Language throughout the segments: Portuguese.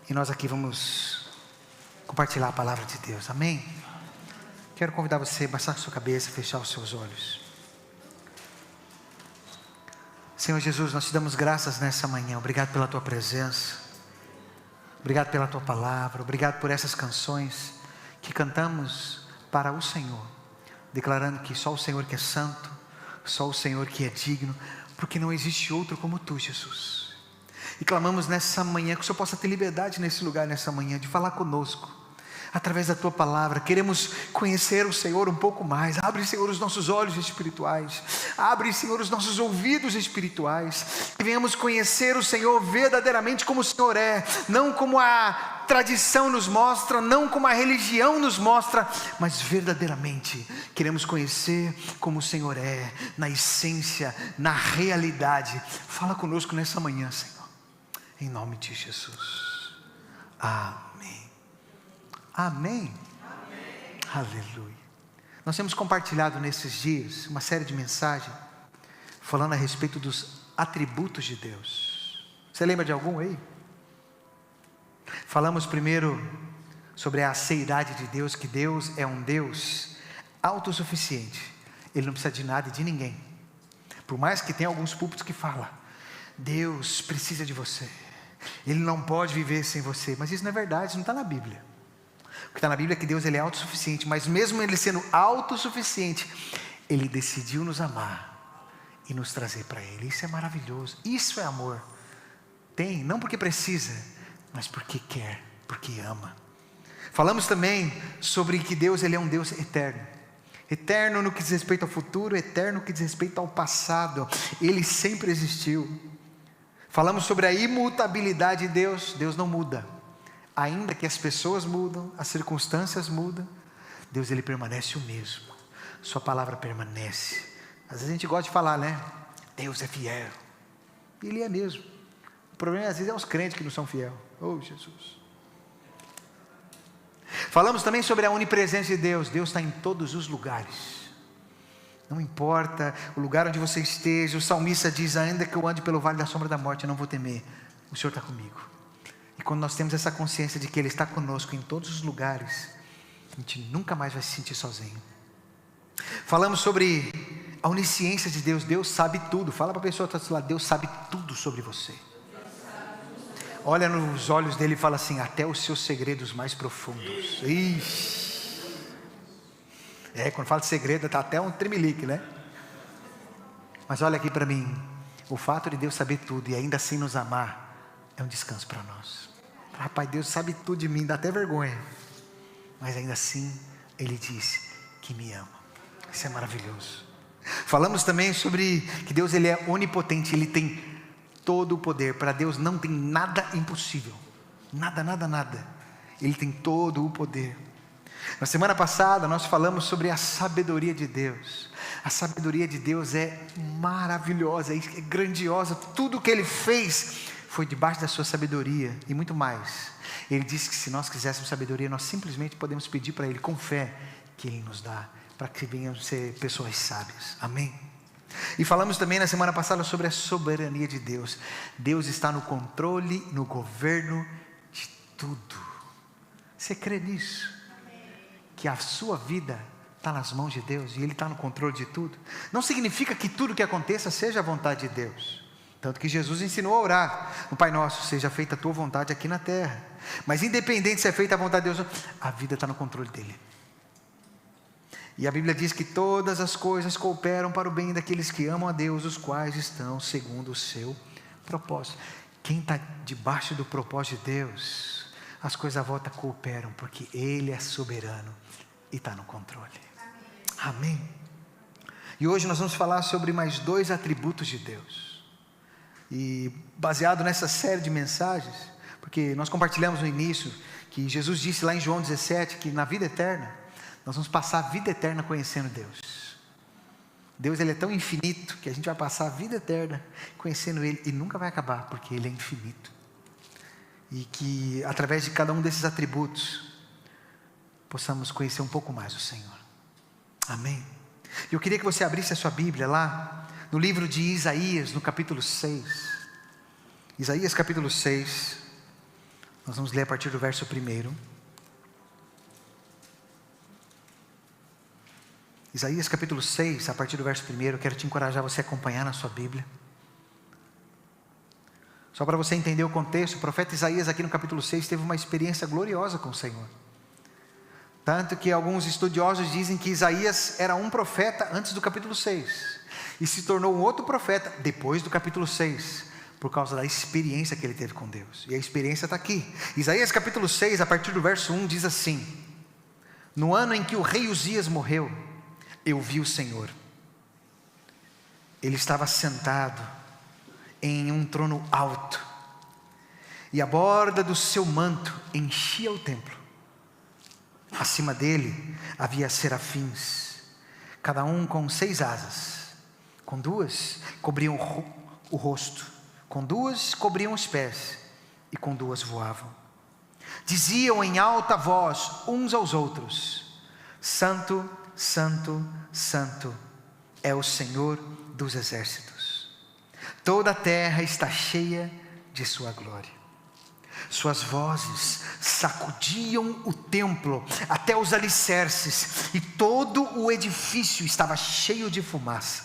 E nós aqui vamos compartilhar a palavra de Deus, amém? Quero convidar você a baixar a sua cabeça, fechar os seus olhos. Senhor Jesus, nós te damos graças nessa manhã. Obrigado pela tua presença, obrigado pela tua palavra, obrigado por essas canções que cantamos para o Senhor, declarando que só o Senhor que é santo, só o Senhor que é digno, porque não existe outro como tu, Jesus. E clamamos nessa manhã que o Senhor possa ter liberdade nesse lugar, nessa manhã, de falar conosco através da tua palavra. Queremos conhecer o Senhor um pouco mais. Abre, Senhor, os nossos olhos espirituais, abre, Senhor, os nossos ouvidos espirituais, que venhamos conhecer o Senhor verdadeiramente como o Senhor é, não como a tradição nos mostra, não como a religião nos mostra, mas verdadeiramente queremos conhecer como o Senhor é, na essência, na realidade. Fala conosco nessa manhã, Senhor, em nome de Jesus, amém. Amém. Amém. Aleluia. Nós temos compartilhado nesses dias uma série de mensagens falando a respeito dos atributos de Deus. Você lembra de algum aí? Falamos primeiro sobre a seidade de Deus, que Deus é um Deus autossuficiente. Ele não precisa de nada e de ninguém. Por mais que tenha alguns púlpitos que falam, Deus precisa de você, Ele não pode viver sem você. Mas isso não é verdade, isso não está na Bíblia. O que está na Bíblia é que Deus ele é autossuficiente, mas mesmo Ele sendo autossuficiente, Ele decidiu nos amar e nos trazer para Ele. Isso é maravilhoso, isso é amor. Tem, não porque precisa, mas porque quer, porque ama. Falamos também sobre que Deus ele é um Deus eterno. Eterno no que diz respeito ao futuro, eterno no que diz respeito ao passado. Ele sempre existiu. Falamos sobre a imutabilidade de Deus. Deus não muda. Ainda que as pessoas mudam, as circunstâncias mudam, Deus ele permanece o mesmo. Sua palavra permanece. Às vezes a gente gosta de falar, né? Deus é fiel. E Ele é mesmo. O problema às vezes é os crentes que não são fiéis. Oh Jesus. Falamos também sobre a onipresença de Deus. Deus está em todos os lugares. Não importa o lugar onde você esteja. O salmista diz: ainda que eu ande pelo vale da sombra da morte, eu não vou temer. O Senhor está comigo. E quando nós temos essa consciência de que Ele está conosco em todos os lugares, a gente nunca mais vai se sentir sozinho. Falamos sobre a onisciência de Deus. Deus sabe tudo. Fala para a pessoa que está do seu lado: Deus sabe tudo sobre você. Olha nos olhos dele e fala assim: até os seus segredos mais profundos. Ixi. Quando fala de segredo, está até um tremelique, né? Mas olha aqui para mim. O fato de Deus saber tudo e ainda assim nos amar é um descanso para nós. Rapaz, Deus sabe tudo de mim, dá até vergonha, mas ainda assim Ele diz que me ama. Isso é maravilhoso. Falamos também sobre que Deus ele é onipotente. Ele tem todo o poder. Para Deus não tem nada impossível. Nada, nada, nada. Ele tem todo o poder. Na semana passada nós falamos sobre a sabedoria de Deus. A sabedoria de Deus é maravilhosa, é grandiosa. Tudo que Ele fez foi debaixo da sua sabedoria e muito mais. Ele disse que se nós quiséssemos sabedoria, nós simplesmente podemos pedir para Ele com fé, que Ele nos dá, para que venhamos ser pessoas sábias. Amém? E falamos também na semana passada sobre a soberania de Deus. Deus está no controle, no governo de tudo. Você crê nisso? Que a sua vida está nas mãos de Deus e Ele está no controle de tudo? Não significa que tudo que aconteça seja a vontade de Deus. Tanto que Jesus ensinou a orar no Pai Nosso: seja feita a tua vontade aqui na terra. Mas independente se é feita a vontade de Deus, a vida está no controle dEle. E a Bíblia diz que todas as coisas cooperam para o bem daqueles que amam a Deus, os quais estão segundo o seu propósito. Quem está debaixo do propósito de Deus, as coisas à volta cooperam, porque Ele é soberano e está no controle. Amém? E hoje nós vamos falar sobre mais 2 atributos de Deus. E baseado nessa série de mensagens, porque nós compartilhamos no início que Jesus disse lá em João 17 que na vida eterna nós vamos passar a vida eterna conhecendo Deus. Deus ele é tão infinito que a gente vai passar a vida eterna conhecendo Ele e nunca vai acabar, porque Ele é infinito. E que através de cada um desses atributos possamos conhecer um pouco mais o Senhor. Amém? E eu queria que você abrisse a sua Bíblia lá no livro de Isaías, no capítulo 6. Isaías capítulo 6. Nós vamos ler a partir do verso 1. Isaías capítulo 6, a partir do verso 1, eu quero te encorajar a você acompanhar na sua Bíblia. Só para você entender o contexto, o profeta Isaías aqui no capítulo 6 teve uma experiência gloriosa com o Senhor. Tanto que alguns estudiosos dizem que Isaías era um profeta antes do capítulo 6. E se tornou um outro profeta depois do capítulo 6. Por causa da experiência que ele teve com Deus. E a experiência está aqui. Isaías capítulo 6, a partir do verso 1, diz assim: no ano em que o rei Uzias morreu, eu vi o Senhor. Ele estava sentado em um trono alto, e a borda do seu manto enchia o templo. Acima dele havia serafins, cada um com 6 asas. Com 2 cobriam o rosto, com 2 cobriam os pés, e com 2 voavam. Diziam em alta voz uns aos outros: Santo, Santo, Santo é o Senhor dos exércitos. Toda a terra está cheia de sua glória. Suas vozes sacudiam o templo até os alicerces, e todo o edifício estava cheio de fumaça.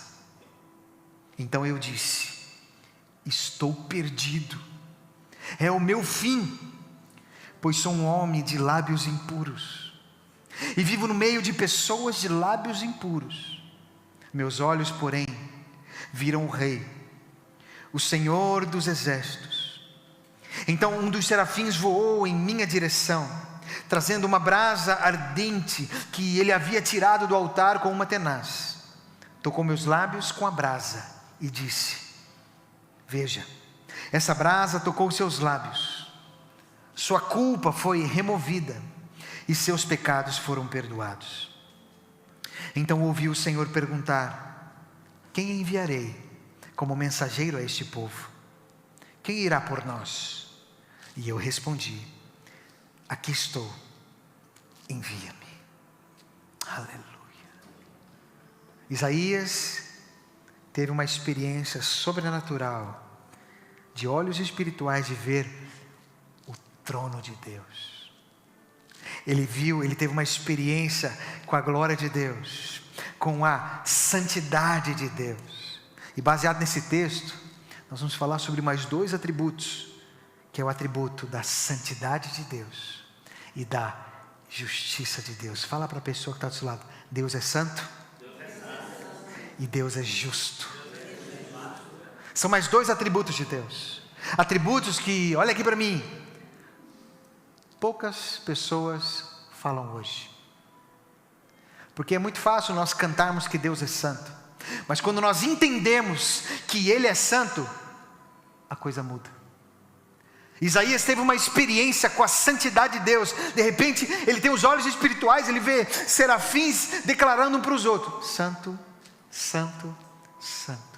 Então eu disse: estou perdido, é o meu fim, pois sou um homem de lábios impuros, e vivo no meio de pessoas de lábios impuros. Meus olhos, porém, viram o Rei, o Senhor dos exércitos. Então um dos serafins voou em minha direção, trazendo uma brasa ardente que ele havia tirado do altar com uma tenaz. Tocou meus lábios com a brasa e disse: veja, essa brasa tocou seus lábios, sua culpa foi removida e seus pecados foram perdoados. Então ouvi o Senhor perguntar: quem enviarei como mensageiro a este povo? Quem irá por nós? E eu respondi: aqui estou, envia-me. Aleluia. Isaías teve uma experiência sobrenatural, de olhos espirituais, de ver o trono de Deus. Ele teve uma experiência com a glória de Deus, com a santidade de Deus. E baseado nesse texto, nós vamos falar sobre mais 2 atributos, que é o atributo da santidade de Deus e da justiça de Deus. Fala para a pessoa que está do seu lado: Deus é santo, e Deus é justo. São mais 2 atributos de Deus, atributos que, olha aqui para mim, poucas pessoas falam hoje. Porque é muito fácil nós cantarmos que Deus é santo, mas quando nós entendemos que Ele é santo, a coisa muda. Isaías teve uma experiência com a santidade de Deus. De repente ele tem os olhos espirituais, ele vê serafins declarando um para os outros: Santo, Santo, Santo.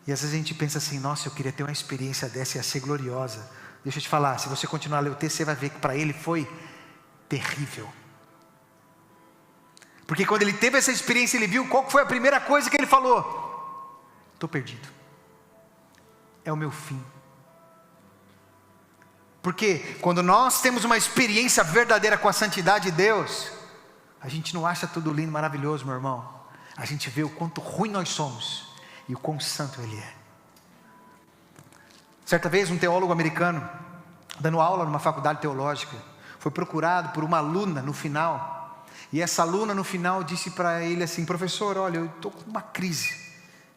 E às vezes a gente pensa assim: nossa, eu queria ter uma experiência dessa, ia ser gloriosa. Deixa eu te falar, se você continuar a ler o texto, você vai ver que para ele foi terrível. Porque quando ele teve essa experiência, ele viu qual foi a primeira coisa que ele falou: estou perdido, é o meu fim. Porque quando nós temos uma experiência verdadeira com a santidade de Deus, a gente não acha tudo lindo, maravilhoso, meu irmão. A gente vê o quanto ruim nós somos e o quão santo Ele é. Certa vez um teólogo americano, dando aula numa faculdade teológica, foi procurado por uma aluna no final. E essa aluna no final disse para ele assim: professor, olha, eu estou com uma crise.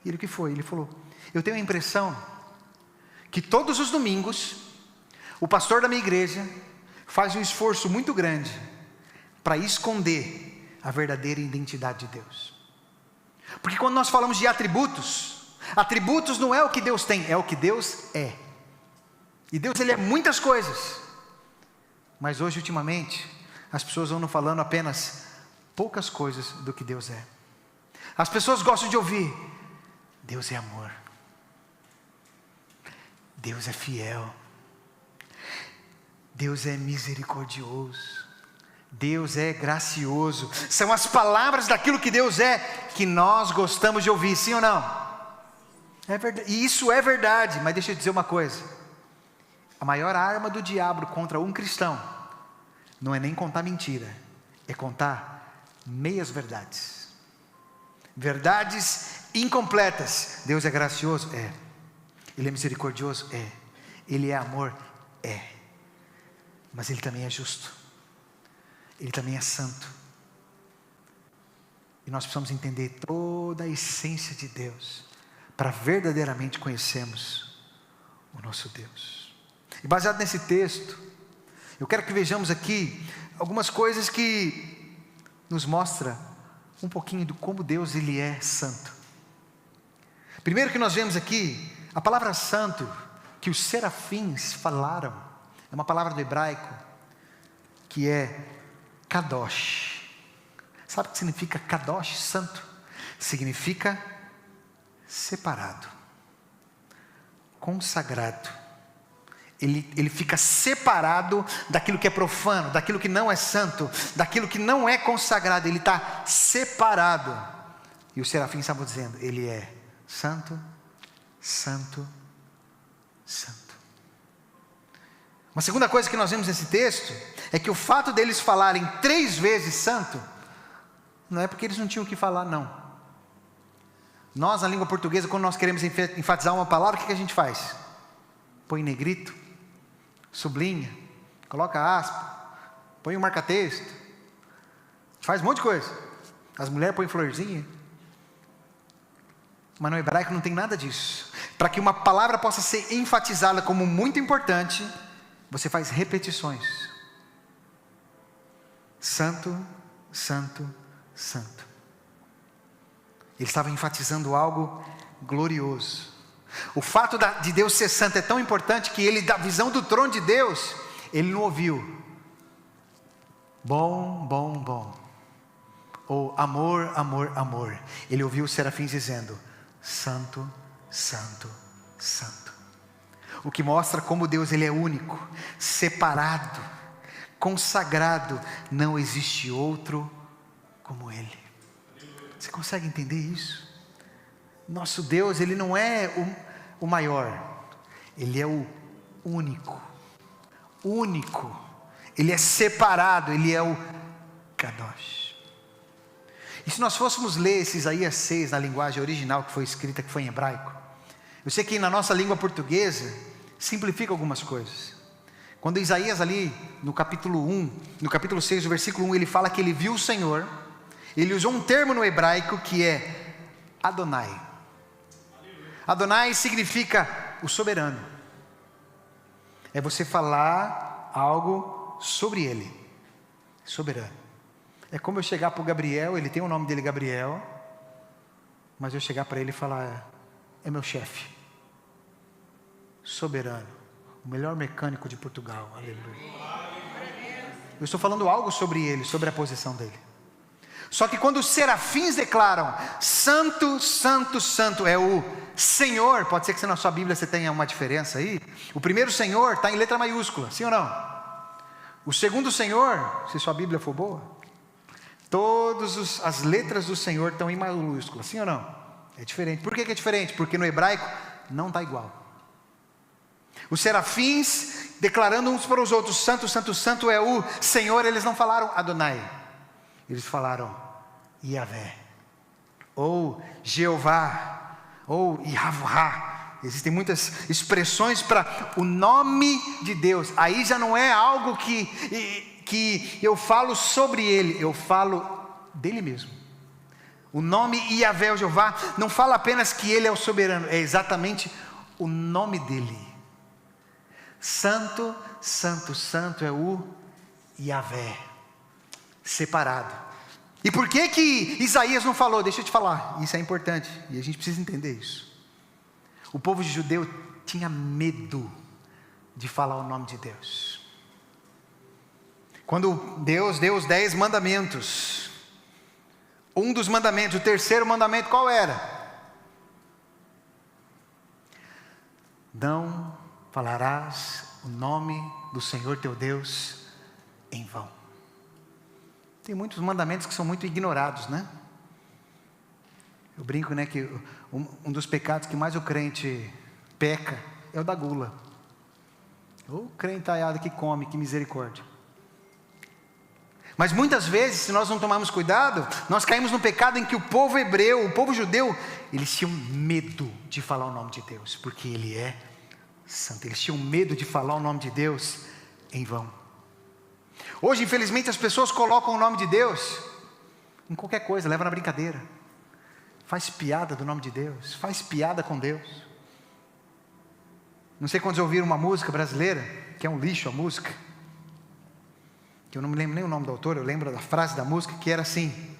E ele: o que foi? Ele falou: eu tenho a impressão que todos os domingos o pastor da minha igreja faz um esforço muito grande para esconder a verdadeira identidade de Deus. Porque quando nós falamos de atributos, atributos não é o que Deus tem, é o que Deus é. E Deus, Ele é muitas coisas. Mas hoje, ultimamente, as pessoas andam falando apenas poucas coisas do que Deus é. As pessoas gostam de ouvir: Deus é amor, Deus é fiel, Deus é misericordioso, Deus é gracioso. São as palavras daquilo que Deus é que nós gostamos de ouvir, sim ou não? É verdade. E isso é verdade, mas deixa eu dizer uma coisa: A maior arma do diabo contra um cristão não é nem contar mentira, é contar meias verdades. Verdades incompletas. Deus é gracioso? É. Ele é misericordioso? É. Ele é amor? É. Mas Ele também é justo. Ele também é santo. E nós precisamos entender toda a essência de Deus para verdadeiramente conhecermos o nosso Deus. E baseado nesse texto, eu quero que vejamos aqui algumas coisas que nos mostram um pouquinho de como Deus Ele é santo. Primeiro que nós vemos aqui, a palavra santo que os serafins falaram, é uma palavra do hebraico que é kadosh. Sabe o que significa kadosh, santo? Significa separado, consagrado. Ele fica separado daquilo que é profano, daquilo que não é santo, daquilo que não é consagrado. Ele está separado. E os serafins estavam dizendo: Ele é santo, santo, santo. Uma segunda coisa que nós vemos nesse texto é que o fato deles falarem 3 vezes santo, não é porque eles não tinham o que falar, não. Nós, na língua portuguesa, quando nós queremos enfatizar uma palavra, o que a gente faz? Põe negrito, sublinha, coloca aspa, põe um marca-texto, faz um monte de coisa. As mulheres põem florzinha. Mas no hebraico não tem nada disso. Para que uma palavra possa ser enfatizada como muito importante, você faz repetições. Santo, santo, santo. Ele estava enfatizando algo glorioso. O fato de Deus ser santo é tão importante que ele, da visão do trono de Deus, ele não ouviu bom, bom, bom, ou amor, amor, amor. Ele ouviu os serafins dizendo: santo, santo, santo. O que mostra como Deus Ele é único, separado, consagrado. Não existe outro como Ele. Você consegue entender isso? Nosso Deus, Ele não é o maior, Ele é o único, único. Ele é separado, Ele é o Kadosh. E se nós fôssemos ler esse Isaías 6 na linguagem original que foi escrita, que foi em hebraico, eu sei que na nossa língua portuguesa simplifica algumas coisas. Quando Isaías ali no capítulo 1, no capítulo 6, no versículo 1, ele fala que ele viu o Senhor, ele usou um termo no hebraico que é Adonai. Adonai significa o soberano. É você falar algo sobre Ele, soberano. É como eu chegar para o Gabriel, ele tem o nome dele Gabriel, mas eu chegar para ele e falar: é meu chefe, soberano, o melhor mecânico de Portugal, aleluia. Eu estou falando algo sobre ele, sobre a posição dele. Só que quando os serafins declaram santo, santo, santo, é o Senhor. Pode ser que na sua Bíblia você tenha uma diferença aí. O primeiro Senhor está em letra maiúscula, sim ou não? O segundo Senhor, se sua Bíblia for boa, todas as letras do Senhor estão em maiúscula, sim ou não? É diferente. Por que é diferente? Porque no hebraico não está igual. Os serafins declarando uns para os outros: santo, santo, santo é o Senhor. Eles não falaram Adonai, eles falaram Yahvé, ou Jeová, ou Yahavá. Existem muitas expressões para o nome de Deus. Aí já não é algo que eu falo sobre Ele, eu falo dele mesmo. O nome Yahvé, ou Jeová, não fala apenas que Ele é o soberano, é exatamente o nome dEle. Santo, santo, santo é o Yahvé, separado. E por que Isaías não falou? Deixa eu te falar, isso é importante, e a gente precisa entender isso. O povo judeu tinha medo de falar o nome de Deus. Quando Deus deu os 10 mandamentos, um dos mandamentos, o terceiro mandamento, qual era? Não falarás o nome do Senhor teu Deus em vão. Tem muitos mandamentos que são muito ignorados, né? Eu brinco, né, que um dos pecados que mais o crente peca é o da gula. O crentaiado que come, que misericórdia. Mas muitas vezes, se nós não tomarmos cuidado, nós caímos no pecado em que o povo hebreu, o povo judeu, eles tinham medo de falar o nome de Deus, porque Ele é santo. Eles tinham medo de falar o nome de Deus em vão. Hoje, infelizmente, as pessoas colocam o nome de Deus em qualquer coisa, leva na brincadeira. Faz piada do nome de Deus, faz piada com Deus. Não sei quantos ouviram uma música brasileira, que é um lixo a música, que eu não me lembro nem o nome do autor, eu lembro da frase da música, que era assim: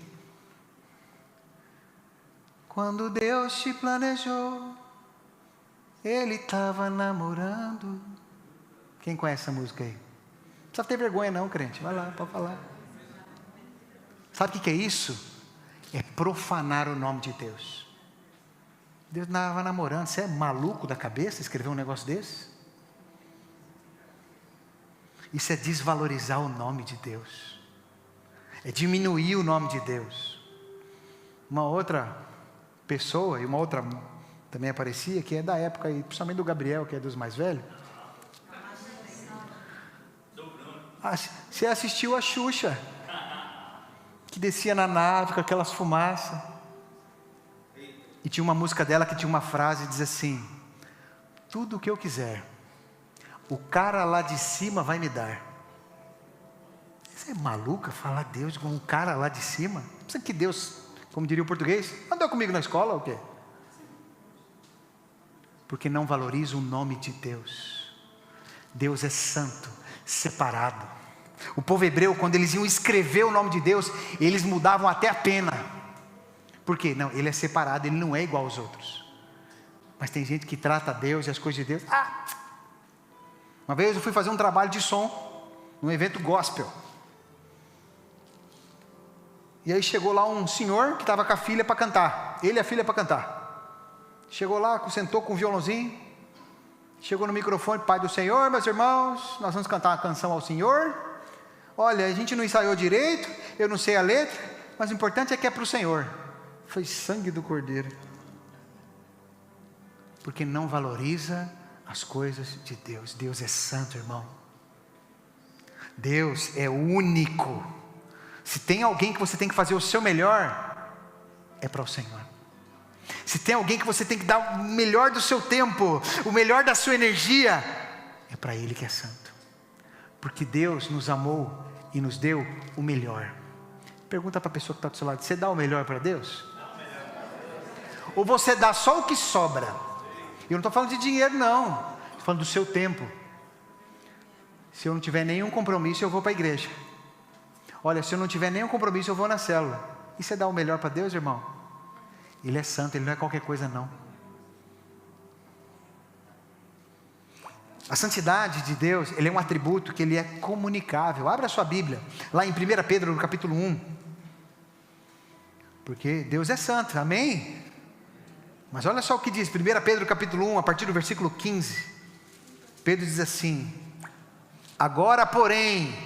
quando Deus te planejou, Ele estava namorando. Quem conhece essa música aí? Não precisa ter vergonha não, crente, vai lá, pode falar. Sabe o que é isso? É profanar o nome de Deus. Deus estava namorando. Você é maluco da cabeça escrever um negócio desse? Isso é desvalorizar o nome de Deus, é diminuir o nome de Deus. Uma outra pessoa, e uma outra também aparecia, que é da época, e principalmente do Gabriel, que é dos mais velhos. Você assistiu a Xuxa, que descia na nave com aquelas fumaças, e tinha uma música dela que tinha uma frase que diz assim: tudo o que eu quiser, o cara lá de cima vai me dar. Você é maluca falar Deus com um cara lá de cima? Pensa que Deus, como diria o português, andou comigo na escola ou o quê? Porque não valoriza o nome de Deus. Deus é santo, separado. O povo hebreu, quando eles iam escrever o nome de Deus, eles mudavam até a pena. Por quê? Não, Ele é separado, Ele não é igual aos outros. Mas tem gente que trata Deus e as coisas de Deus. Uma vez eu fui fazer um trabalho de som, num evento gospel. E aí chegou lá um senhor que estava com a filha para cantar. Ele e a filha para cantar. Chegou lá, sentou com o violãozinho. Chegou no microfone: Pai do Senhor, meus irmãos, nós vamos cantar uma canção ao Senhor. Olha, a gente não ensaiou direito, eu não sei a letra, mas o importante é que é para o Senhor. Foi sangue do Cordeiro. Porque não valoriza as coisas de Deus. Deus é santo, irmão. Deus é único. Se tem alguém que você tem que fazer o seu melhor, é para o Senhor. Se tem alguém que você tem que dar o melhor do seu tempo, o melhor da sua energia, é para Ele que é santo. Porque Deus nos amou e nos deu o melhor. Pergunta para a pessoa que está do seu lado: você dá o melhor para Deus? Ou você dá só o que sobra? Eu não estou falando de dinheiro não, estou falando do seu tempo. Se eu não tiver nenhum compromisso, eu vou para a igreja. Olha, se eu não tiver nenhum compromisso, eu vou na célula. E você dá o melhor para Deus, irmão? Ele é santo, Ele não é qualquer coisa não. A santidade de Deus, Ele é um atributo que Ele é comunicável. Abra a sua Bíblia, lá em 1 Pedro, no capítulo 1. Porque Deus é santo, amém? Mas olha só o que diz, 1 Pedro capítulo 1, a partir do versículo 15. Pedro diz assim: agora porém,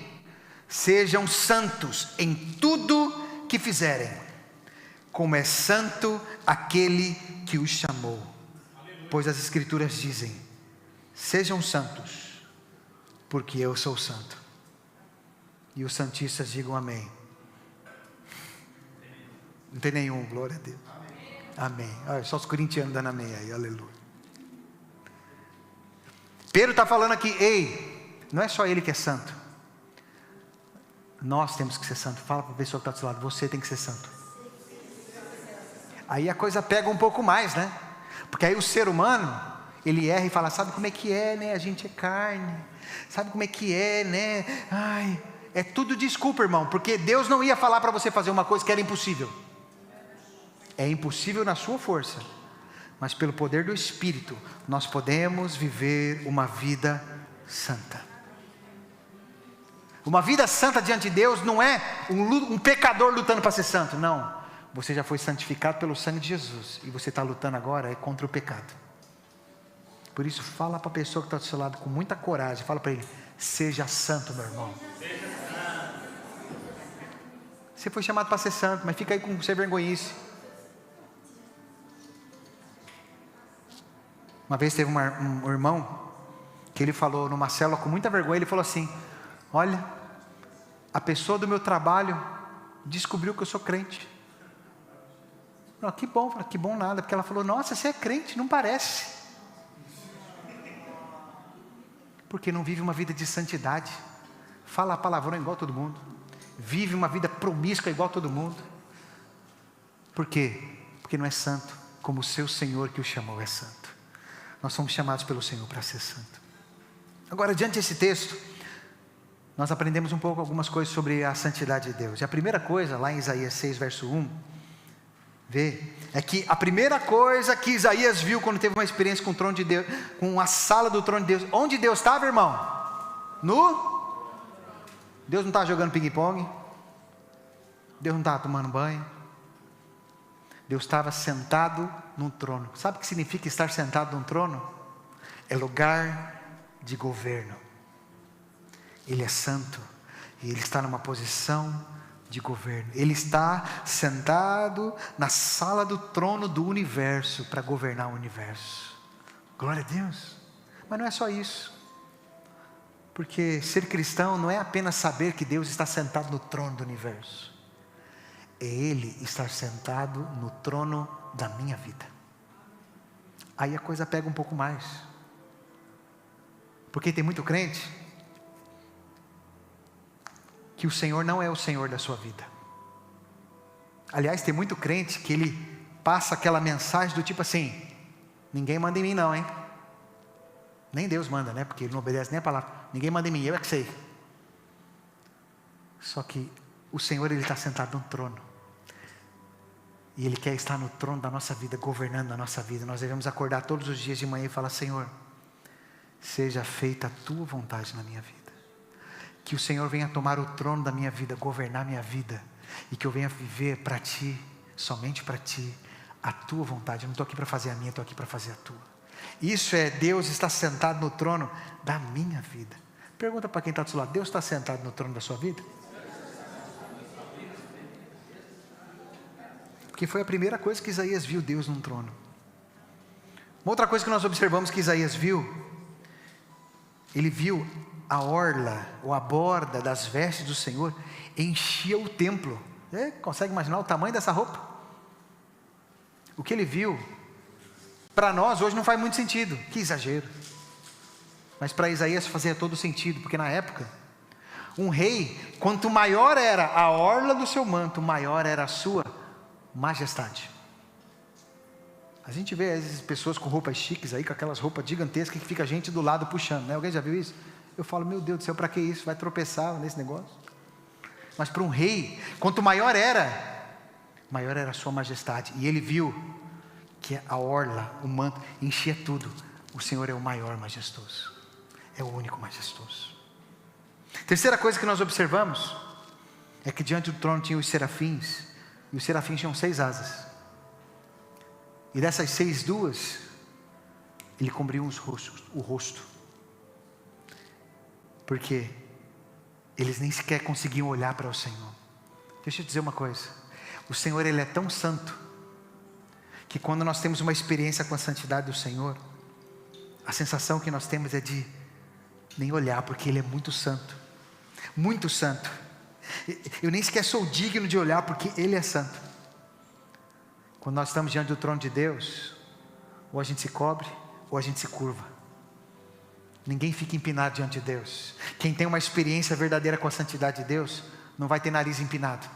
sejam santos em tudo que fizerem, como é santo aquele que os chamou. Pois as Escrituras dizem: sejam santos, porque eu sou santo. E os santistas digam amém. Não tem nenhum, glória a Deus. Amém. Olha, só os corintianos dando amém aí, aleluia. Pedro está falando aqui: ei, não é só Ele que é santo, nós temos que ser santos. Fala para a pessoa que está do seu lado: você tem que ser santo. Aí a coisa pega um pouco mais, né? Porque aí o ser humano, ele erra e fala: sabe como é que é, né? A gente é carne, sabe como é que é, né? Ai, é tudo desculpa, irmão, porque Deus não ia falar para você fazer uma coisa que era impossível. É impossível na sua força, mas pelo poder do Espírito, nós podemos viver uma vida santa. Uma vida santa diante de Deus não é um pecador lutando para ser santo, não. Você já foi santificado pelo sangue de Jesus, e você está lutando agora contra o pecado. Por isso, fala para a pessoa que está do seu lado com muita coragem, fala para ele: seja santo, meu irmão. Você foi chamado para ser santo, mas fica aí com ser vergonhice. Uma vez teve um irmão que que ele falou numa célula com muita vergonha, ele falou assim: olha, a pessoa do meu trabalho descobriu que eu sou crente. Não, que bom nada, porque ela falou: nossa, você é crente, não parece. Porque não vive uma vida de santidade, fala palavrão igual todo mundo, vive uma vida promíscua igual todo mundo. Por quê? Porque não é santo, como o seu Senhor que o chamou é santo. Nós somos chamados pelo Senhor para ser santo. Agora, diante desse texto, nós aprendemos um pouco algumas coisas sobre a santidade de Deus. E a primeira coisa, lá em Isaías 6, verso 1, é que a primeira coisa que Isaías viu quando teve uma experiência com o trono de Deus, com a sala do trono de Deus, onde Deus estava, irmão? Deus não estava jogando ping-pong, Deus não estava tomando banho, Deus estava sentado num trono. Sabe o que significa estar sentado num trono? É lugar de governo. Ele é santo e ele está numa posição de governo. Ele está sentado na sala do trono do universo para governar o universo. Glória a Deus. Mas não é só isso, porque ser cristão não é apenas saber que Deus está sentado no trono do universo, é Ele estar sentado no trono da minha vida. Aí a coisa pega um pouco mais, porque tem muito crente que o Senhor não é o Senhor da sua vida. Aliás, tem muito crente que ele passa aquela mensagem do tipo assim: ninguém manda em mim não, hein? Nem Deus manda, né? Porque ele não obedece nem a palavra. Ninguém manda em mim, eu é que sei. Só que o Senhor, Ele está sentado no trono, e Ele quer estar no trono da nossa vida, governando a nossa vida. Nós devemos acordar todos os dias de manhã e falar: Senhor, seja feita a Tua vontade na minha vida. Que o Senhor venha tomar o trono da minha vida, governar a minha vida, e que eu venha viver para Ti, somente para Ti, a Tua vontade. Eu não estou aqui para fazer a minha, estou aqui para fazer a Tua. Isso é Deus está sentado no trono da minha vida. Pergunta para quem está do seu lado: Deus está sentado no trono da sua vida? Porque foi a primeira coisa que Isaías viu, Deus num trono. Uma outra coisa que nós observamos que Isaías viu, ele viu a orla ou a borda das vestes do Senhor enchia o templo. Consegue imaginar o tamanho dessa roupa? O que ele viu, para nós hoje não faz muito sentido, que exagero, mas para Isaías fazia todo sentido, porque na época, um rei, quanto maior era a orla do seu manto, maior era a sua majestade. A gente vê às vezes pessoas com roupas chiques aí, com aquelas roupas gigantescas que fica a gente do lado puxando, né? Alguém já viu isso? Eu falo: meu Deus do céu, para que isso? Vai tropeçar nesse negócio. Mas para um rei, quanto maior era a sua majestade. E ele viu que a orla, o manto, enchia tudo. O Senhor é o maior majestoso, é o único majestoso. Terceira coisa que nós observamos é que diante do trono tinha os serafins, e os serafins tinham 6 asas, e dessas 6, 2 ele cobriu o rosto, porque eles nem sequer conseguiam olhar para o Senhor. Deixa eu dizer uma coisa: o Senhor, Ele é tão santo, que quando nós temos uma experiência com a santidade do Senhor, a sensação que nós temos é de nem olhar, porque Ele é muito santo, muito santo. Eu nem sequer sou digno de olhar, porque Ele é santo. Quando nós estamos diante do trono de Deus, ou a gente se cobre, ou a gente se curva. Ninguém fica empinado diante de Deus. Quem tem uma experiência verdadeira com a santidade de Deus, não vai ter nariz empinado.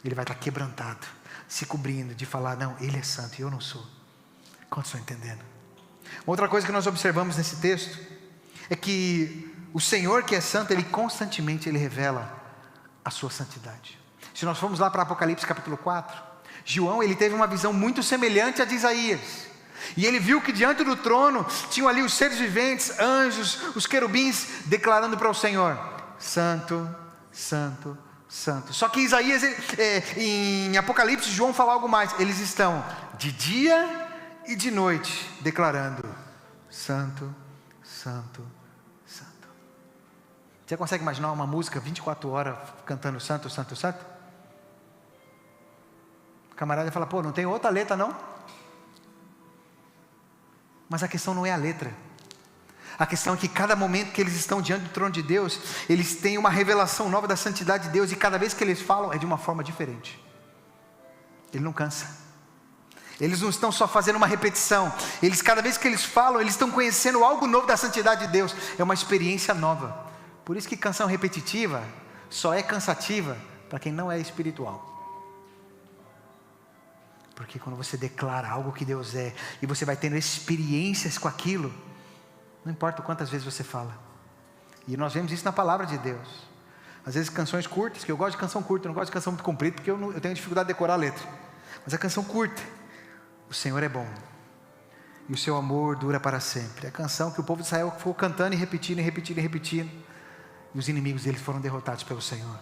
Ele vai estar quebrantado, se cobrindo, de falar: não, Ele é santo e eu não sou. Quantos estão entendendo? Outra coisa que nós observamos nesse texto é que o Senhor, que é santo, Ele constantemente revela a sua santidade. Se nós formos lá para Apocalipse capítulo 4, João, ele teve uma visão muito semelhante à de Isaías, e ele viu que diante do trono tinham ali os seres viventes, anjos, os querubins, declarando para o Senhor: santo, santo, santo. Só que Isaías, em Apocalipse, João fala algo mais: eles estão de dia e de noite declarando: santo, santo, santo. Você consegue imaginar uma música 24 horas cantando santo, santo, santo? O camarada fala: pô, não tem outra letra não? Mas a questão não é a letra. A questão é que cada momento que eles estão diante do trono de Deus, eles têm uma revelação nova da santidade de Deus, e cada vez que eles falam é de uma forma diferente. Ele não cansa. Eles não estão só fazendo uma repetição. Cada vez que eles falam, eles estão conhecendo algo novo da santidade de Deus. É uma experiência nova. Por isso que canção repetitiva só é cansativa para quem não é espiritual. Porque quando você declara algo que Deus é, e você vai tendo experiências com aquilo, não importa quantas vezes você fala. E nós vemos isso na palavra de Deus. Às vezes canções curtas, que eu gosto de canção curta, eu não gosto de canção muito comprida, porque eu tenho dificuldade de decorar a letra. Mas a canção curta, o Senhor é bom, e o seu amor dura para sempre. É a canção que o povo de Israel ficou cantando e repetindo, e repetindo, e repetindo, e os inimigos deles foram derrotados pelo Senhor.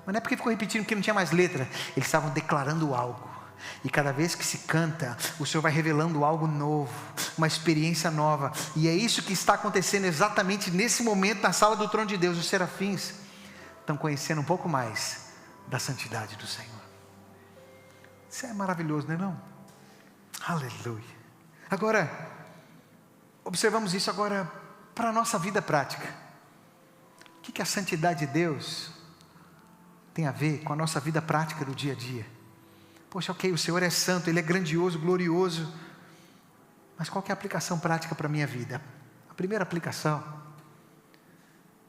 Mas não é porque ficou repetindo que não tinha mais letra, eles estavam declarando algo. E cada vez que se canta, o Senhor vai revelando algo novo, uma experiência nova. E é isso que está acontecendo exatamente nesse momento na sala do trono de Deus. Os serafins estão conhecendo um pouco mais da santidade do Senhor. Isso é maravilhoso, não é não? Aleluia. Agora, observamos isso agora para a nossa vida prática. O que a santidade de Deus tem a ver com a nossa vida prática do dia a dia? Poxa, ok, o Senhor é santo, Ele é grandioso, glorioso, mas qual que é a aplicação prática para a minha vida? A primeira aplicação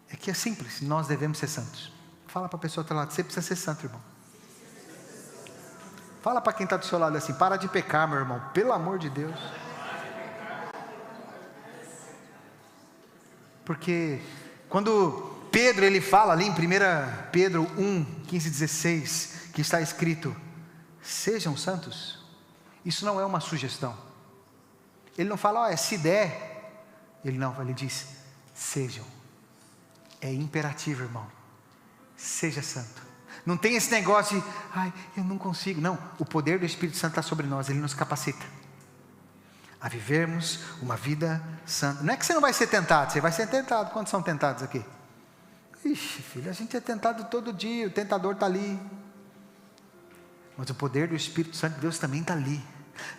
é que é simples, nós devemos ser santos. Fala para a pessoa do teu lado, você precisa ser santo, irmão. Fala para quem está do seu lado assim, para de pecar, meu irmão, pelo amor de Deus. Porque quando Pedro ele fala ali em 1 Pedro 1, 15, 16, que está escrito: sejam santos. Isso não é uma sugestão. Ele não fala, se der. Ele diz, sejam. É imperativo, irmão. Seja santo. Não tem esse negócio de, eu não consigo. Não, o poder do Espírito Santo está sobre nós. Ele nos capacita a vivermos uma vida santa. Não é que você não vai ser tentado. Você vai ser tentado. Quantos são tentados aqui? Ixi, filho, a gente é tentado todo dia. O tentador está ali. Mas o poder do Espírito Santo de Deus também está ali,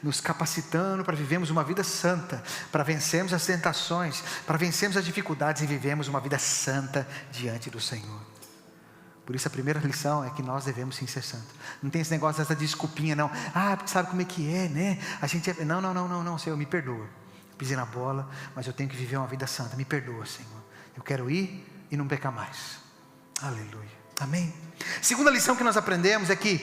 nos capacitando para vivermos uma vida santa, para vencermos as tentações, para vencermos as dificuldades e vivermos uma vida santa diante do Senhor. Por isso a primeira lição é que nós devemos sim ser santos. Não tem esse negócio, essa desculpinha não. Porque sabe como é que é, né? A gente é... Não, Senhor, me perdoa. Pisei na bola, mas eu tenho que viver uma vida santa. Me perdoa, Senhor. Eu quero ir e não pecar mais. Aleluia. Amém? Segunda lição que nós aprendemos é que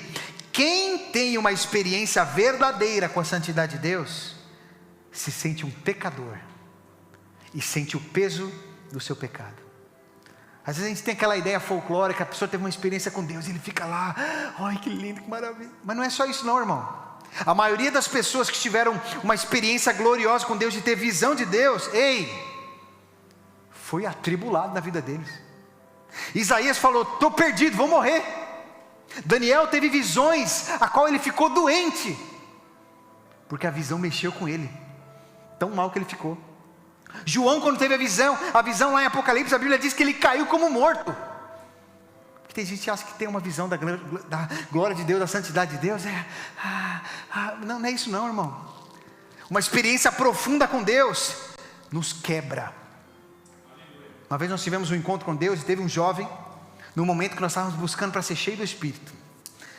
quem tem uma experiência verdadeira com a santidade de Deus, se sente um pecador, e sente o peso do seu pecado. Às vezes a gente tem aquela ideia folclórica, a pessoa teve uma experiência com Deus, e ele fica lá, ai que lindo, que maravilha. Mas não é só isso não, irmão. A maioria das pessoas que tiveram uma experiência gloriosa com Deus, de ter visão de Deus, foi atribulado na vida deles. Isaías falou, estou perdido, vou morrer. Daniel teve visões, a qual ele ficou doente, porque a visão mexeu com ele, tão mal que ele ficou. João, quando teve a visão lá em Apocalipse, a Bíblia diz que ele caiu como morto. Porque tem gente que acha que tem uma visão da glória de Deus, da santidade de Deus, não é isso não, irmão. Uma experiência profunda com Deus nos quebra. Uma vez nós tivemos um encontro com Deus, e teve um jovem, no momento que nós estávamos buscando para ser cheio do Espírito.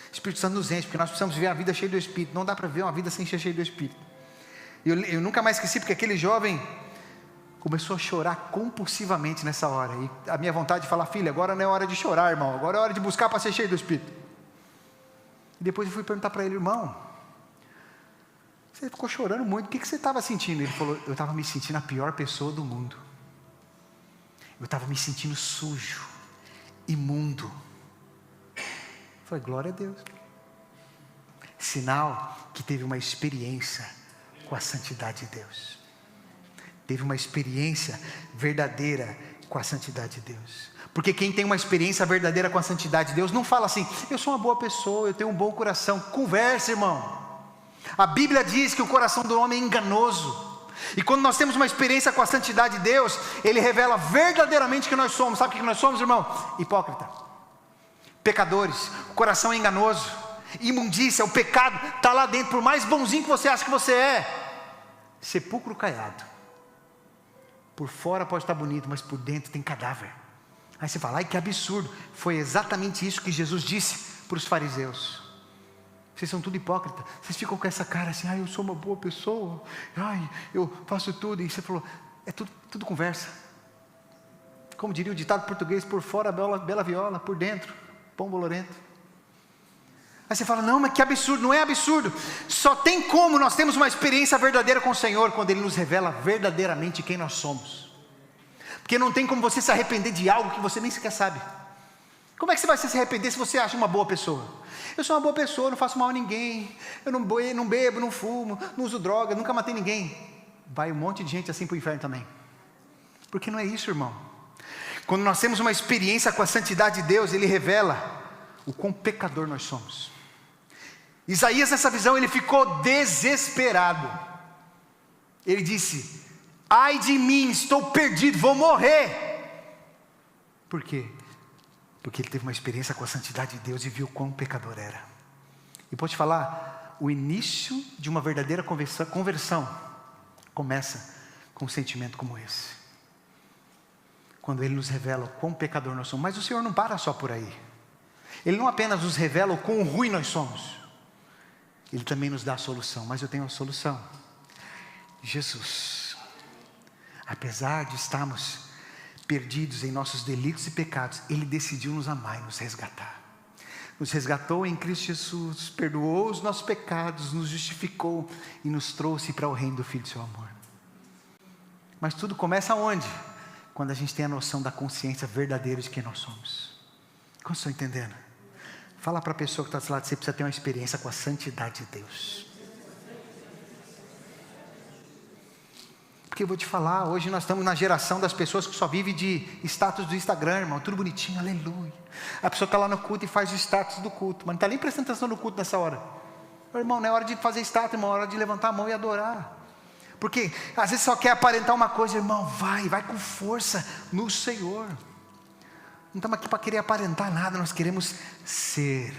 O Espírito Santo nos enche, porque nós precisamos viver a vida cheia do Espírito. Não dá para viver uma vida sem ser cheio do Espírito. Eu nunca mais esqueci, porque aquele jovem começou a chorar compulsivamente nessa hora. E a minha vontade de falar, filho, agora não é hora de chorar, irmão. Agora é hora de buscar para ser cheio do Espírito. E depois eu fui perguntar para ele, irmão, você ficou chorando muito, o que você estava sentindo? Ele falou, eu estava me sentindo a pior pessoa do mundo. Eu estava me sentindo sujo, imundo. Foi glória a Deus. Sinal que teve uma experiência com a santidade de Deus. Teve uma experiência verdadeira com a santidade de Deus. Porque quem tem uma experiência verdadeira com a santidade de Deus, não fala assim, eu sou uma boa pessoa, eu tenho um bom coração. Conversa, irmão. A Bíblia diz que o coração do homem é enganoso. E quando nós temos uma experiência com a santidade de Deus, Ele revela verdadeiramente que nós somos. Sabe o que nós somos, irmão? Hipócrita, pecadores, o coração é enganoso, imundícia, o pecado está lá dentro. Por mais bonzinho que você acha que você é, sepulcro caiado. Por fora pode estar bonito, mas por dentro tem cadáver. Aí você fala, ai que absurdo. Foi exatamente isso que Jesus disse para os fariseus. Vocês são tudo hipócritas. Vocês ficam com essa cara assim, ai eu sou uma boa pessoa, ai eu faço tudo. E você falou, é tudo conversa. Como diria o ditado português, por fora bela viola, por dentro pão bolorento. Aí você fala, não, mas que absurdo. Não é absurdo. Só tem como nós temos uma experiência verdadeira com o Senhor quando Ele nos revela verdadeiramente quem nós somos. Porque não tem como você se arrepender de algo que você nem sequer sabe. Como é que você vai se arrepender se você acha uma boa pessoa? Eu sou uma boa pessoa, não faço mal a ninguém, eu não bebo, não fumo, não uso droga, nunca matei ninguém. Vai um monte de gente assim para o inferno também. Porque não é isso, irmão. Quando nós temos uma experiência com a santidade de Deus, Ele revela o quão pecador nós somos. Isaías, nessa visão, ele ficou desesperado. Ele disse, ai de mim, estou perdido, vou morrer. Por quê? Porque ele teve uma experiência com a santidade de Deus e viu quão pecador era. E pode falar, o início de uma verdadeira conversão começa com um sentimento como esse. Quando Ele nos revela o quão pecador nós somos. Mas o Senhor não para só por aí. Ele não apenas nos revela o quão ruim nós somos. Ele também nos dá a solução. Mas eu tenho a solução. Jesus. Apesar de estarmos perdidos em nossos delitos e pecados, Ele decidiu nos amar e nos resgatar. Nos resgatou em Cristo Jesus, perdoou os nossos pecados, nos justificou e nos trouxe para o reino do Filho do seu amor. Mas tudo começa onde? Quando a gente tem a noção da consciência verdadeira de quem nós somos. Como estão entendendo? Fala para a pessoa que está do lado, você precisa ter uma experiência com a santidade de Deus. Porque eu vou te falar, hoje nós estamos na geração das pessoas que só vivem de status do Instagram, irmão, tudo bonitinho, aleluia. A pessoa está lá no culto e faz o status do culto, mas não está nem prestando atenção no culto nessa hora. Irmão, não é hora de fazer status, irmão, é hora de levantar a mão e adorar. Porque às vezes só quer aparentar uma coisa, irmão, vai com força no Senhor. Não estamos aqui para querer aparentar nada, nós queremos ser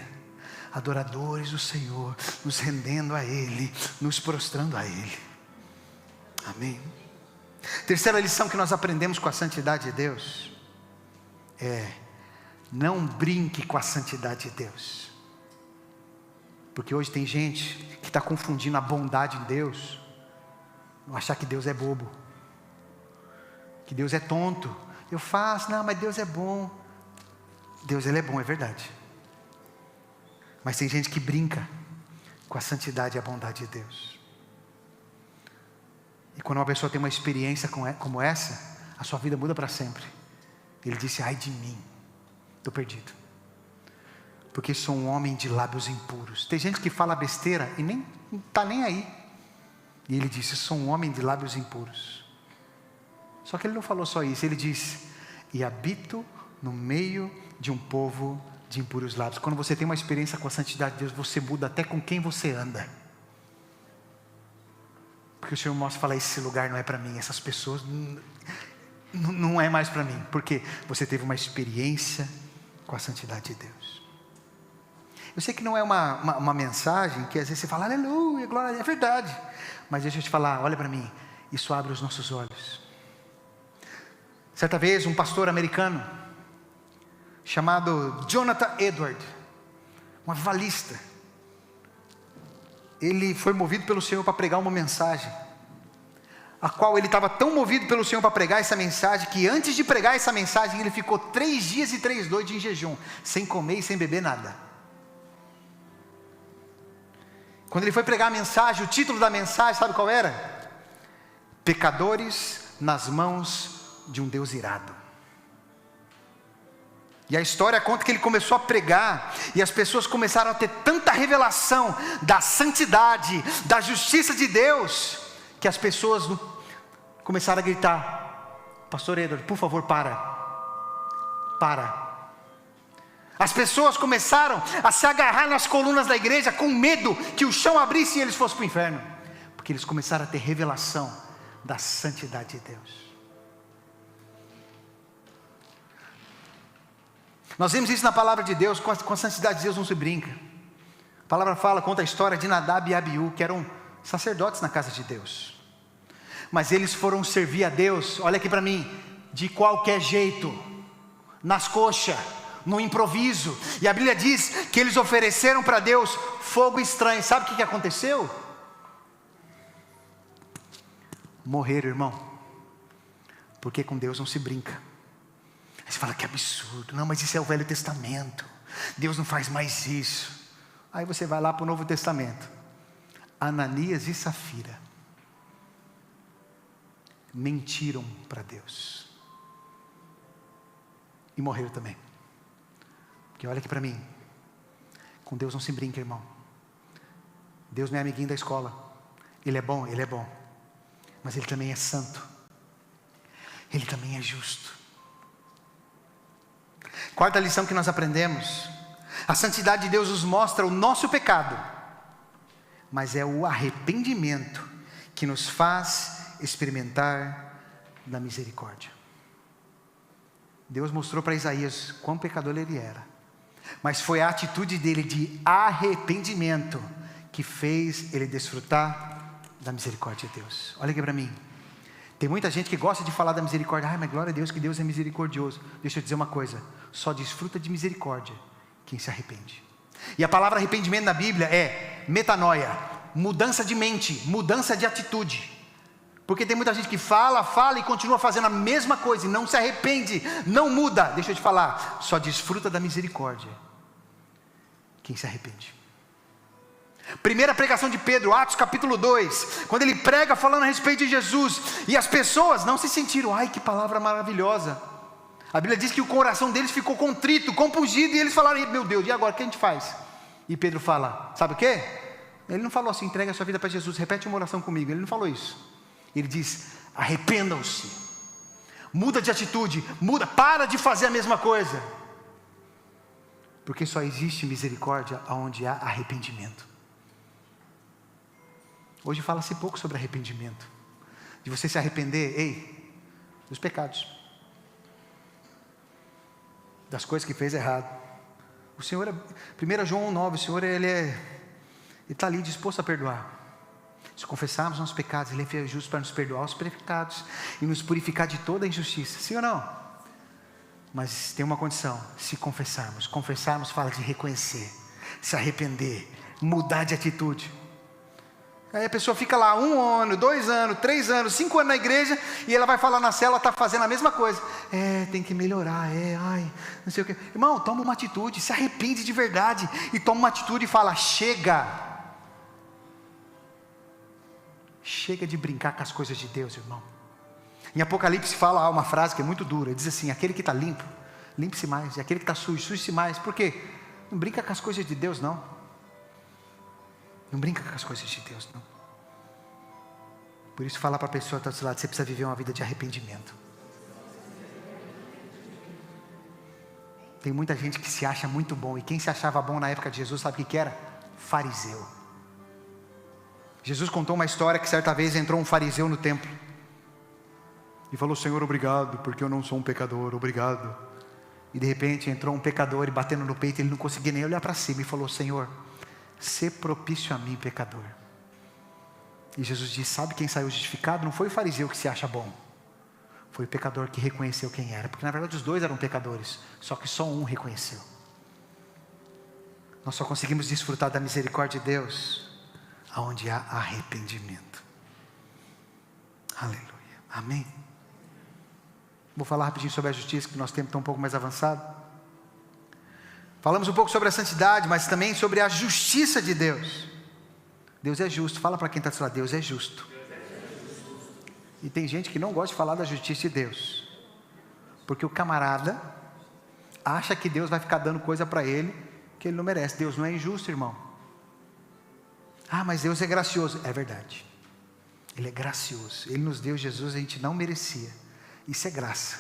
adoradores do Senhor, nos rendendo a Ele, nos prostrando a Ele. Amém? Terceira lição que nós aprendemos com a santidade de Deus é: não brinque com a santidade de Deus. Porque hoje tem gente que está confundindo a bondade de Deus, achar que Deus é bobo, que Deus é tonto. Eu faço, não, mas Deus é bom. Deus, Ele é bom, é verdade. Mas tem gente que brinca com a santidade e a bondade de Deus. E quando uma pessoa tem uma experiência como essa, a sua vida muda para sempre. Ele disse, ai de mim, estou perdido. Porque sou um homem de lábios impuros. Tem gente que fala besteira e nem está nem aí. E ele disse, sou um homem de lábios impuros. Só que ele não falou só isso, ele disse, e habito no meio de um povo de impuros lábios. Quando você tem uma experiência com a santidade de Deus, você muda até com quem você anda. Porque o Senhor mostra e fala, esse lugar não é para mim, essas pessoas não é mais para mim. Porque você teve uma experiência com a santidade de Deus. Eu sei que não é uma mensagem que às vezes você fala, aleluia, glória, é verdade. Mas deixa eu te falar, olha para mim, isso abre os nossos olhos. Certa vez um pastor americano, chamado Jonathan Edwards, um avivalista, ele foi movido pelo Senhor para pregar uma mensagem, a qual ele estava tão movido pelo Senhor para pregar essa mensagem, que antes de pregar essa mensagem, ele ficou 3 dias e 3 noites em jejum, sem comer e sem beber nada. Quando ele foi pregar a mensagem, o título da mensagem, sabe qual era? Pecadores nas mãos de um Deus irado. E a história conta que ele começou a pregar, e as pessoas começaram a ter tanta revelação da santidade, da justiça de Deus, que as pessoas começaram a gritar, pastor Edward, por favor, para. As pessoas começaram a se agarrar nas colunas da igreja, com medo que o chão abrisse e eles fossem para o inferno, porque eles começaram a ter revelação da santidade de Deus. Nós vemos isso na palavra de Deus, com a santidade de Deus não se brinca. A palavra conta a história de Nadab e Abiú, que eram sacerdotes na casa de Deus. mas eles foram servir a Deus, olha aqui para mim, de qualquer jeito, nas coxas, no improviso. E a Bíblia diz que eles ofereceram para Deus fogo estranho. Sabe o que aconteceu? Morreram, irmão. Porque com Deus não se brinca. Aí você fala, que absurdo. Não, mas isso é o Velho Testamento. Deus não faz mais isso. Aí você vai lá para o Novo Testamento. Ananias e Safira mentiram para Deus. E morreram também. Porque olha aqui para mim. Com Deus não se brinca, irmão. Deus não é amiguinho da escola. Ele é bom, Ele é bom. Mas Ele também é santo. Ele também é justo. Quarta lição que nós aprendemos. A santidade de Deus nos mostra o nosso pecado. Mas é o arrependimento que nos faz experimentar da misericórdia. Deus mostrou para Isaías quão pecador ele era. Mas foi a atitude dele de arrependimento que fez ele desfrutar da misericórdia de Deus. Olha aqui para mim. Tem muita gente que gosta de falar da misericórdia. Ai, mas glória a Deus que Deus é misericordioso. Deixa eu dizer uma coisa. Só desfruta de misericórdia quem se arrepende. E a palavra arrependimento na Bíblia é metanoia. Mudança de mente, mudança de atitude. Porque tem muita gente que fala e continua fazendo a mesma coisa e não se arrepende, não muda. Deixa eu te falar, só desfruta da misericórdia quem se arrepende. Primeira pregação de Pedro, Atos capítulo 2, quando ele prega falando a respeito de Jesus, e as pessoas não se sentiram, ai que palavra maravilhosa. A Bíblia diz que o coração deles ficou contrito, compungido, e eles falaram, meu Deus, e agora o que a gente faz? E Pedro fala, sabe o que? Ele não falou assim, entrega a sua vida para Jesus, repete uma oração comigo, ele não falou isso. Ele diz, arrependam-se, muda de atitude, para de fazer a mesma coisa. Porque só existe misericórdia onde há arrependimento. Hoje fala-se pouco sobre arrependimento. De você se arrepender, dos pecados. Das coisas que fez errado. O Senhor, 1 João 1,9, o Senhor Ele está ali disposto a perdoar. Se confessarmos nossos pecados, Ele é fiel e justo para nos perdoar os pecados e nos purificar de toda a injustiça. Sim ou não? Mas tem uma condição, se confessarmos. Confessarmos fala de reconhecer, se arrepender, mudar de atitude. Aí a pessoa fica lá 1 ano, 2 anos, 3 anos, 5 anos na igreja, e ela vai falar na célula, está fazendo a mesma coisa. Tem que melhorar, não sei o que. Irmão, toma uma atitude, se arrepende de verdade, e toma uma atitude e fala, chega. Chega de brincar com as coisas de Deus, irmão. Em Apocalipse fala uma frase que é muito dura, diz assim, aquele que está limpo, limpe-se mais, e aquele que está sujo, suje-se mais. Por quê? Não brinca com as coisas de Deus, não. Não brinca com as coisas de Deus, não. Por isso fala para a pessoa que está do seu lado, você precisa viver uma vida de arrependimento. Tem muita gente que se acha muito bom, e quem se achava bom na época de Jesus, sabe o que era? Fariseu. Jesus contou uma história que certa vez entrou um fariseu no templo, e falou, Senhor, obrigado, porque eu não sou um pecador, obrigado. E de repente entrou um pecador, e batendo no peito, ele não conseguia nem olhar para cima, e falou, Senhor, ser propício a mim, pecador. E Jesus disse, sabe quem saiu justificado? Não foi o fariseu que se acha bom, foi o pecador que reconheceu quem era. Porque na verdade os dois eram pecadores, só que só um reconheceu. Nós só conseguimos desfrutar da misericórdia de Deus aonde há arrependimento. Aleluia, amém. Vou falar rapidinho sobre a justiça, que nosso tempo está um pouco mais avançado. Falamos um pouco sobre a santidade, mas também sobre a justiça de Deus. Deus é justo. Fala para quem está do seu lado, Deus é justo. E tem gente que não gosta de falar da justiça de Deus, porque o camarada acha que Deus vai ficar dando coisa para ele que ele não merece. Deus não é injusto, irmão. Mas Deus é gracioso. É verdade, Ele é gracioso. Ele nos deu Jesus, a gente não merecia. Isso é graça.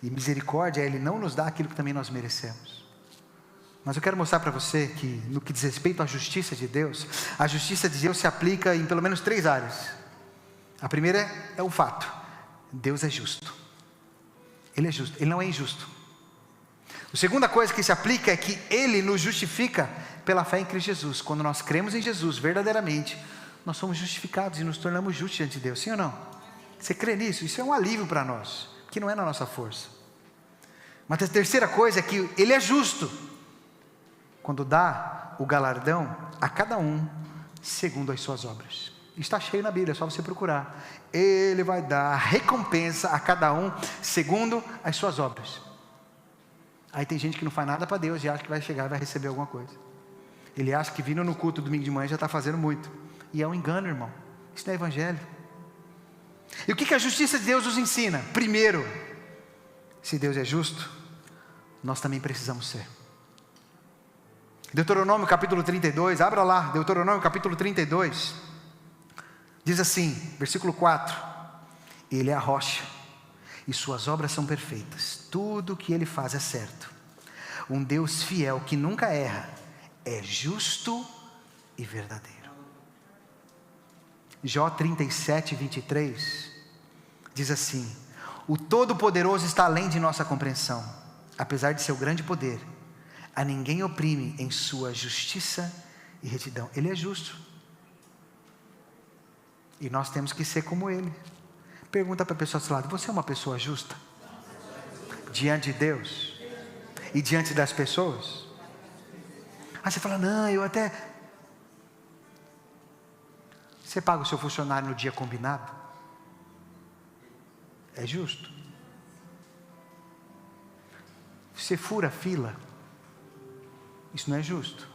E misericórdia é Ele não nos dá aquilo que também nós merecemos. Mas eu quero mostrar para você que no que diz respeito à justiça de Deus, a justiça de Deus se aplica em pelo menos 3 áreas. A primeira é o fato, Deus é justo. Ele é justo, Ele não é injusto. A segunda coisa que se aplica é que Ele nos justifica pela fé em Cristo Jesus. Quando nós cremos em Jesus verdadeiramente, nós somos justificados e nos tornamos justos diante de Deus, sim ou não? Você crê nisso? Isso é um alívio para nós, que não é na nossa força. Mas a terceira coisa é que Ele é justo, quando dá o galardão a cada um, segundo as suas obras. Está cheio na Bíblia, é só você procurar. Ele vai dar recompensa a cada um, segundo as suas obras. Aí tem gente que não faz nada para Deus e acha que vai chegar e vai receber alguma coisa. Ele acha que vindo no culto domingo de manhã já está fazendo muito. E é um engano, irmão. Isso não é evangelho. E o que a justiça de Deus nos ensina? Primeiro, se Deus é justo, nós também precisamos ser. Deuteronômio capítulo 32, abra lá, Deuteronômio capítulo 32, diz assim, versículo 4, Ele é a rocha, e suas obras são perfeitas, tudo o que Ele faz é certo, um Deus fiel que nunca erra, é justo e verdadeiro. Jó 37, 23, diz assim, o Todo-Poderoso está além de nossa compreensão, apesar de seu grande poder, a ninguém oprime em sua justiça e retidão. Ele é justo. E nós temos que ser como Ele. Pergunta para a pessoa do seu lado, você é uma pessoa justa? Diante de Deus? E diante das pessoas? Aí você fala, não, eu até... Você paga o seu funcionário no dia combinado? É justo. Você fura a fila? Isso não é justo.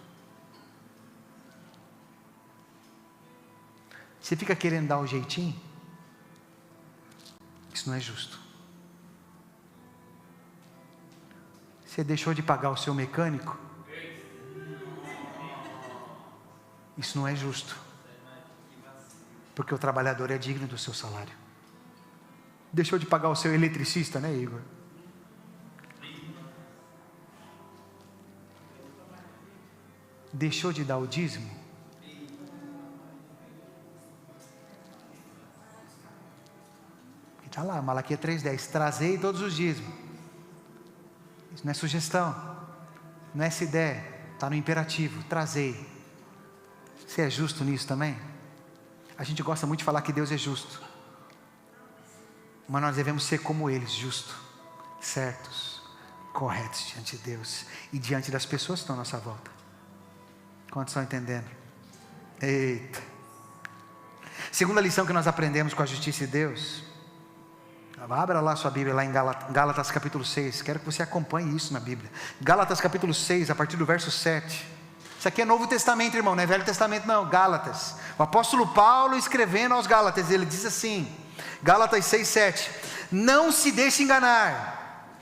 Você fica querendo dar o jeitinho? Isso não é justo. Você deixou de pagar o seu mecânico? Isso não é justo. Porque o trabalhador é digno do seu salário. Deixou de pagar o seu eletricista, né, Igor? Deixou de dar o dízimo? Está lá, Malaquias 3,10, trazei todos os dízimos. Isso não é sugestão, não é essa ideia, está no imperativo, trazei. Você é justo nisso também? A gente gosta muito de falar que Deus é justo, mas nós devemos ser como eles, justos, certos, corretos diante de Deus e diante das pessoas que estão à nossa volta. Quantos estão entendendo? Eita. Segunda lição que nós aprendemos com a justiça de Deus. Abra lá sua Bíblia, lá em Gálatas capítulo 6. Quero que você acompanhe isso na Bíblia. Gálatas capítulo 6, a partir do verso 7. Isso aqui é Novo Testamento, irmão, não é Velho Testamento não, Gálatas. O apóstolo Paulo escrevendo aos Gálatas, ele diz assim, Gálatas 6, 7. Não se deixe enganar.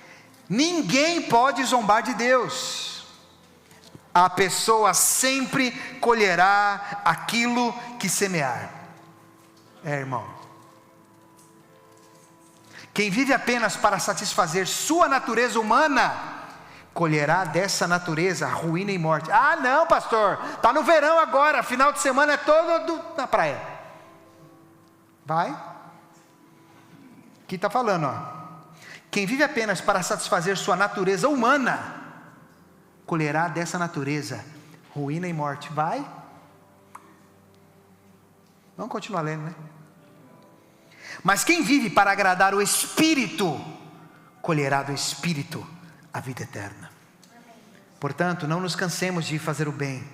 Ninguém pode zombar de Deus. A pessoa sempre colherá aquilo que semear. Irmão. Quem vive apenas para satisfazer sua natureza humana, colherá dessa natureza ruína e morte. Ah não, pastor, está no verão agora, final de semana é todo na praia. Vai. Aqui está falando, ó. Quem vive apenas para satisfazer sua natureza humana, colherá dessa natureza ruína e morte. Vai. Vamos continuar lendo, né? Mas quem vive para agradar o Espírito, colherá do Espírito a vida eterna. Portanto, não nos cansemos de fazer o bem.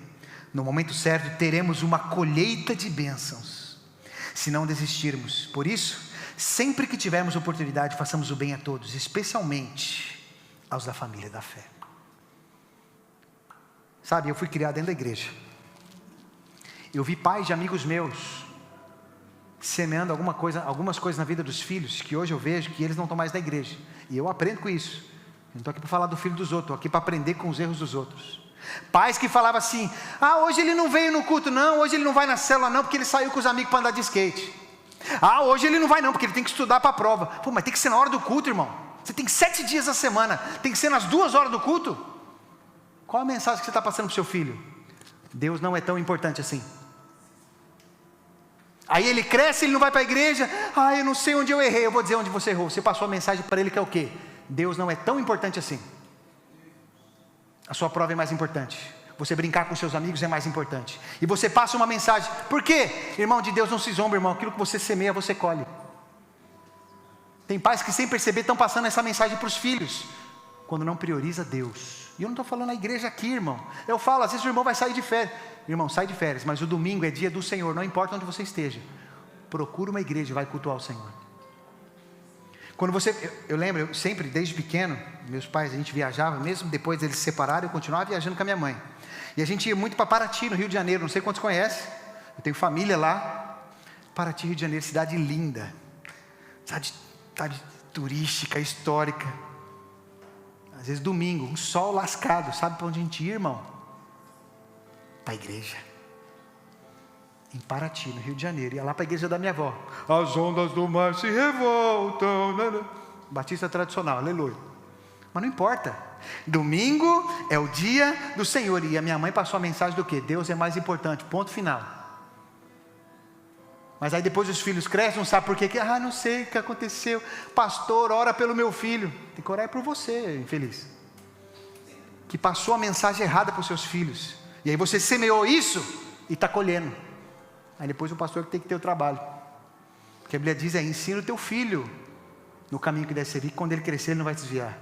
No momento certo teremos uma colheita de bênçãos, se não desistirmos. Por isso, sempre que tivermos oportunidade, façamos o bem a todos, especialmente aos da família da fé. Sabe, eu fui criado dentro da igreja. Eu vi pais de amigos meus semeando algumas coisas na vida dos filhos, que hoje eu vejo que eles não estão mais na igreja. E eu aprendo com isso. Eu não estou aqui para falar do filho dos outros, estou aqui para aprender com os erros dos outros. Pais que falavam assim, hoje ele não veio no culto não, hoje ele não vai na célula não, porque ele saiu com os amigos para andar de skate. Hoje ele não vai não, porque ele tem que estudar para a prova. Pô, mas tem que ser na hora do culto, irmão. Você tem 7 dias na semana, tem que ser nas 2 horas do culto. Qual a mensagem que você está passando para o seu filho? Deus não é tão importante assim. Aí ele cresce, ele não vai para a igreja. Eu não sei onde eu errei. Eu vou dizer onde você errou. Você passou a mensagem para ele que é o quê? Deus não é tão importante assim. A sua prova é mais importante. Você brincar com seus amigos é mais importante. E você passa uma mensagem. Por quê? Irmão, de Deus não se zomba, irmão. Aquilo que você semeia, você colhe. Tem pais que sem perceber estão passando essa mensagem para os filhos, quando não prioriza Deus. E eu não estou falando a igreja aqui, irmão. Eu falo, às vezes o irmão vai sair de férias. Irmão, sai de férias, mas o domingo é dia do Senhor, não importa onde você esteja. Procura uma igreja e vai cultuar o Senhor. Quando eu lembro, eu sempre, desde pequeno, meus pais, a gente viajava, mesmo depois deles se separarem, eu continuava viajando com a minha mãe. E a gente ia muito para Paraty, no Rio de Janeiro, não sei quantos conhecem. Eu tenho família lá. Paraty, Rio de Janeiro, cidade linda. Cidade turística, histórica. Às vezes domingo, um sol lascado. Sabe para onde a gente ia, irmão? Para a igreja. Em Paraty, no Rio de Janeiro. Ia lá para a igreja da minha avó. As ondas do mar se revoltam. Batista tradicional, aleluia. Mas não importa. Domingo é o dia do Senhor. E a minha mãe passou a mensagem do quê? Deus é mais importante, ponto final. Mas aí depois os filhos crescem, não sabe por quê. Não sei o que aconteceu. Pastor, ora pelo meu filho. Tem que orar por você, infeliz. Que passou a mensagem errada para os seus filhos. E aí você semeou isso e está colhendo. Aí depois o pastor tem que ter o trabalho. Porque a Bíblia diz, ensina o teu filho no caminho que deve seguir, que quando ele crescer ele não vai desviar.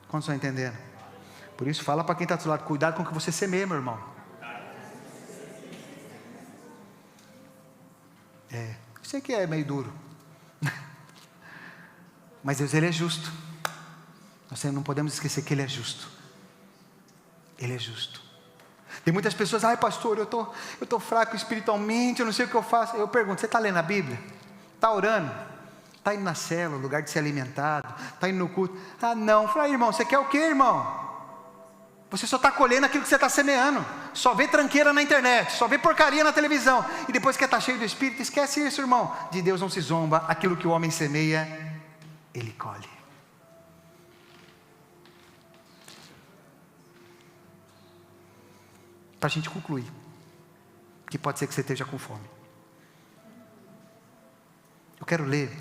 Quantos estão entendendo? Por isso, fala para quem está do seu lado, cuidado com o que você semeia, meu irmão. Eu sei que é meio duro. Mas Deus, Ele é justo. Nós não podemos esquecer que Ele é justo. Ele é justo. Tem muitas pessoas, pastor, eu tô fraco espiritualmente, eu não sei o que eu faço. Eu pergunto, você está lendo a Bíblia? Está orando? Está indo na célula, lugar de ser alimentado? Está indo no culto? Não. Falei, irmão, você quer o quê, irmão? Você só está colhendo aquilo que você está semeando. Só vê tranqueira na internet, só vê porcaria na televisão. E depois que está cheio do Espírito, esquece isso, irmão. De Deus não se zomba, aquilo que o homem semeia, ele colhe. Para a gente concluir, que pode ser que você esteja com fome. Eu quero ler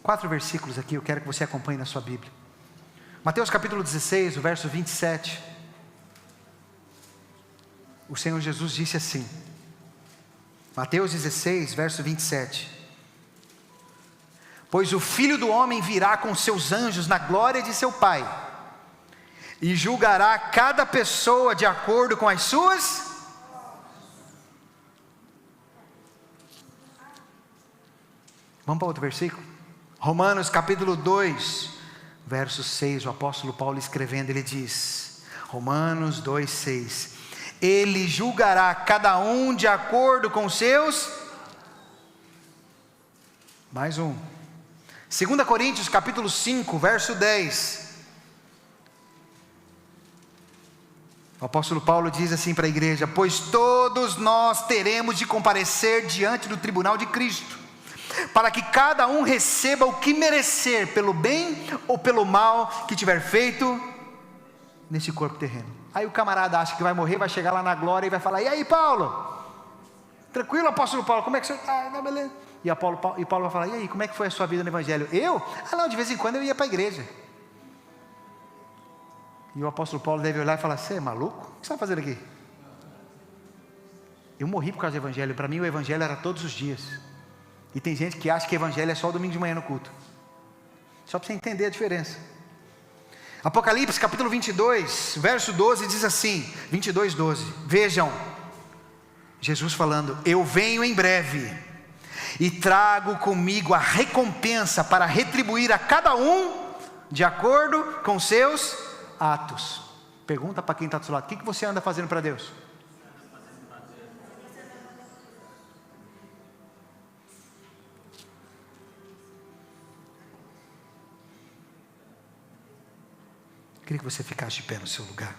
4 versículos aqui, eu quero que você acompanhe na sua Bíblia. Mateus capítulo 16, o verso 27. O Senhor Jesus disse assim. Mateus 16, verso 27. Pois o Filho do Homem virá com seus anjos na glória de seu Pai, e julgará cada pessoa de acordo com as suas. Vamos para outro versículo? Romanos capítulo 2, verso 6, o apóstolo Paulo escrevendo, ele diz, Romanos 2, 6, Ele julgará cada um de acordo com seus. Mais um. 2 Coríntios capítulo 5, verso 10. O apóstolo Paulo diz assim para a igreja: pois todos nós teremos de comparecer diante do tribunal de Cristo, para que cada um receba o que merecer, pelo bem ou pelo mal que tiver feito nesse corpo terreno. Aí o camarada acha que vai morrer, vai chegar lá na glória e vai falar: e aí, Paulo? Tranquilo, apóstolo Paulo, como é que você está? Ah, beleza. E Paulo vai falar: e aí, como é que foi a sua vida no evangelho? Eu? Não, de vez em quando eu ia para a igreja. E o apóstolo Paulo deve olhar e falar: você é maluco? O que você está fazendo aqui? Eu morri por causa do evangelho. Para mim o evangelho era todos os dias. E tem gente que acha que evangelho é só o domingo de manhã no culto. Só para você entender a diferença. Apocalipse capítulo 22, verso 12 diz assim, 22, 12. Vejam, Jesus falando: eu venho em breve, e trago comigo a recompensa para retribuir a cada um de acordo com seus atos. Pergunta para quem está do seu lado: o que você anda fazendo para Deus? Eu queria que você ficasse de pé no seu lugar.